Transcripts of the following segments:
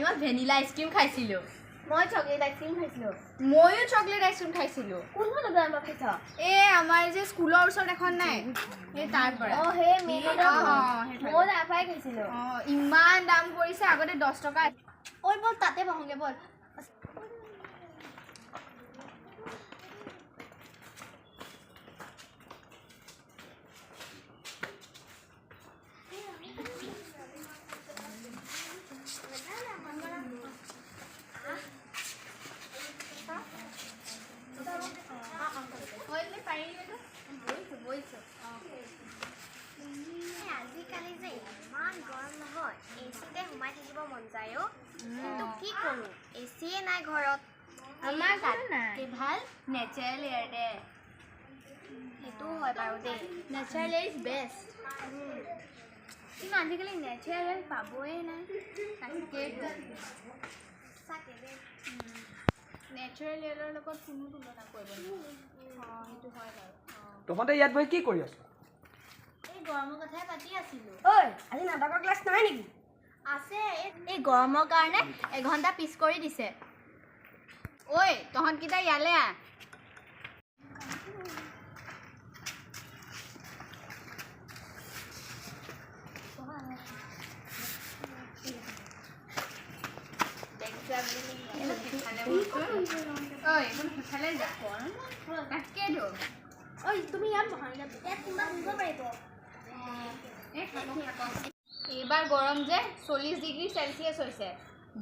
মই ভেনিলা আইসক্ৰিম খাইছিলো মই চকলেট আইসক্ৰিম খাইছিলো ময়ো চকলেট আইসক্ৰিম খাইছিলো কোনখন দোকানৰ পৰা খাইছা আমাৰ যে স্কুলৰ ওচৰত এখন নাই এই তাৰ পৰা হে মেইন মই নাপাই খাইছিলো ইমান দাম কৰিছে আগতে 10 টকা ঐ বল তাতে বহংগে বল আজিকালি যে ইমান গৰম নহয় এচিতে সোমাই থাকিব মন যায় অ কিন্তু কি কৰোঁ এচিয়ে নাই ঘৰত আমাৰ তাতে ভাল নেচাৰেল এয়াৰ দে সেইটো হয় বাৰু দেই নেচাৰেল ইজ বেষ্ট কিন্তু আজিকালি নেচাৰেল পাবই নাই নেচাৰেল এয়াৰৰ লগত কোনো তুলনা কৰিব নোৱাৰে সেইটো হয় বাৰু তহঁতে ইয়াত বহি কি কৰি আছ এই গৰমৰ কথাই পাতি আছিলোঁ ঐ আজি নাটকৰ ক্লাছ নাই নেকি আছে এই গৰমৰ কাৰণে এঘণ্টা পিছ কৰি দিছে ঐ তহঁতকেইটা ইয়ালৈ আহ ঐ তুমি ইয়াত বহা ইয়াত কোনোবা বহিব পাৰিব এইবাৰ গৰম যে 40 ডিগ্ৰী সেলসিয়াছ হৈছে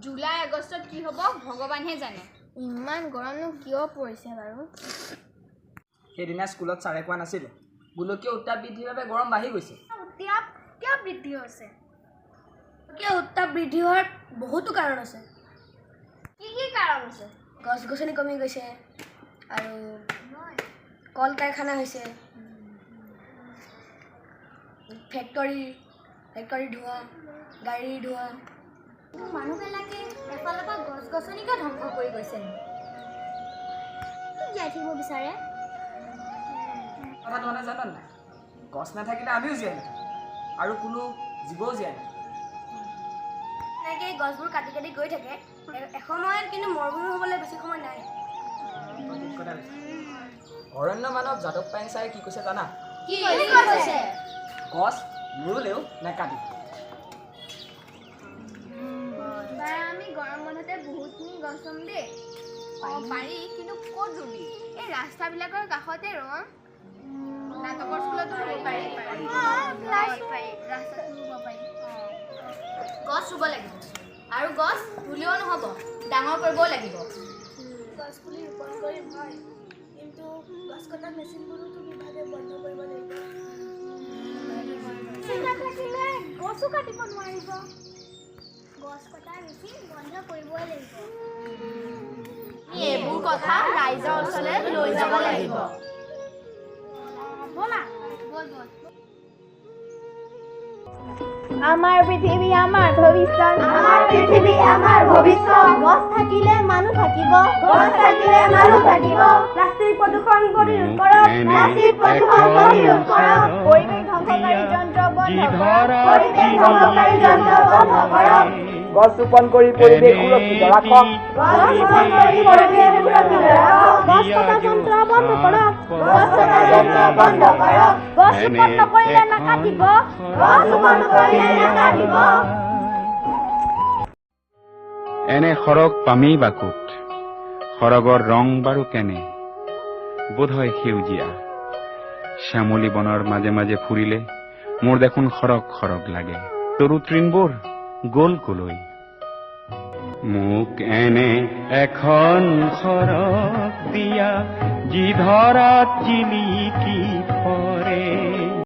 জুলাই আগষ্টত কি হ'ব ভগৱানহে জানে ইমান গৰমনো কিয় পৰিছে বাৰু সেইদিনা স্কুলত ছাৰে কোৱা নাছিলে গোলকীয় উত্তাপ বৃদ্ধিৰ বাবে গৰম বাঢ়ি গৈছে কিয় বৃদ্ধি হৈছে কিয় উত্তাপ বৃদ্ধি হোৱাৰ বহুতো কাৰণ আছে কি কাৰণ আছে গছ গছনি কমি গৈছে আৰু কল কাৰখানা হৈছে ফেক্টৰী ধোঁৱা গাড়ীৰ ধোঁৱা মানুহবিলাকে এফালৰ পৰা গছ গছনিকে ধ্বংস কৰি গৈছে কি জীয়াই থাকিব বিচাৰে কথা তহঁতে জান নাই গছ নাথাকিলে আমিও জীয়াই নাথাকিম আৰু কোনো জীৱও জীয়াই নাথাকিম এনেকৈ গছবোৰ কাটি কাটি গৈ থাকে এসময়ত কিন্তু মৰুভূমি হ'বলৈ বেছি সময় নাই অৰণ্য মানৱ যাদৱ পায়েং ছাৰে কি কৈছে জানা কি কৈছে গছ নুৰুলেও নাকাটিব আমি গৰম বন্ধতে বহুতখিনি গছ ৰুম দেই পাৰি কিন্তু ক'ত ৰুবি এই ৰাস্তাবিলাকৰ কাষতে ৰুম নাটকৰ স্কুলতো ৰুব পাৰি ৰাস্তাত ৰুব পাৰি গছ ৰুব লাগিব আৰু গছ ৰুলেও নহ'ব ডাঙৰ কৰিবও লাগিব গছ পুলি ৰোপণ কৰি হয় কিন্তু গছ কটা মেচিনবোৰোতো বিভাগে বন্ধ কৰিব লাগিব নাথাকিলে গছো কাটিব নোৱাৰিব গছ কটাৰ মেচিন বন্ধ কৰিবই লাগিব এইবোৰ কথা ৰাইজৰ ওচৰলৈ লৈ যাব লাগিব ব'লা বল বল আমাৰ পৃথিৱী আমাৰ ভৱিষ্যত আমাৰ পৃথিৱী আমাৰ ভৱিষ্যত গছ থাকিলে মানুহ থাকিব গছ থাকিলে মানুহ থাকিব প্লাষ্টিক প্ৰদূষণ প্ৰতিৰোধ কৰক প্লাষ্টিক প্ৰদূষণ প্ৰতিৰোধ কৰক পৰিৱেশ ধ্বংসকাৰী যন্ত্ৰ বন্ধ কৰক পৰিৱেশ ধ্বংসকাৰী যন্ত্ৰ বন্ধ কৰক গছ ৰোপণ কৰি পৰিৱেশ সুৰক্ষিত ৰাখক গছ ৰোপণ কৰি পৰিৱেশ সুৰক্ষিত ৰাখক গছ কটা যন্ত্ৰ বন্ধ কৰক গছ কটা যন্ত্ৰ বন্ধ কৰক গছ ৰোপণ নকৰিলে নাকাটিব গছ ৰোপণ নকৰিলে নাকাটিব এনে সৰগ পামেই বাকুত সৰগৰ ৰং বাৰু কেনে বোধহয় সেউজীয়া শ্যামলী বনৰ মাজে মাজে ফুৰিলে মোৰ দেখোন সৰগ সৰগ লাগে তৰু তৃণবোৰ গোল কলৈ মোক এনে এখন সৰগ দিয়া যি ধৰাত জিলিকি পৰে